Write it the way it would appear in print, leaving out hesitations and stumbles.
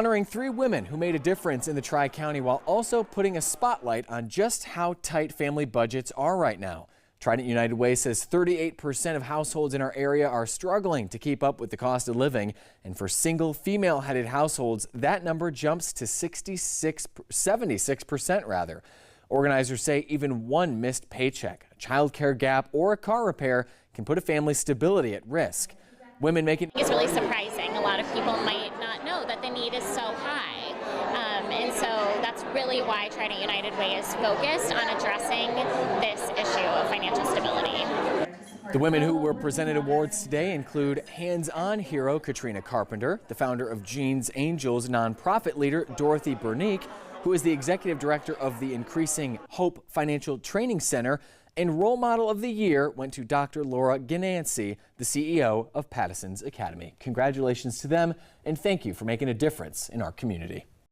Honoring 3 women who made a difference in the Tri-County while also putting a spotlight on just how tight family budgets are right now. Trident United Way says 38% of households in our area are struggling to keep up with the cost of living. And for single female-headed households, that number jumps to 76% rather. Organizers say even one missed paycheck, a child care gap, or a car repair can put a family's stability at risk. Women making it's really surprising. A lot of people might not know that the need is so high. And so that's really why Trident United Way is focused on addressing this issue of financial stability. The women who were presented awards today include hands-on hero Katrina Carpenter, the founder of Jeans Angels nonprofit leader Dorothy Bernique, who is the executive director of the Increasing Hope Financial Training Center, and Role Model of the Year went to Dr. Laura Ganancy, the CEO of Patterson's Academy. Congratulations to them, and thank you for making a difference in our community.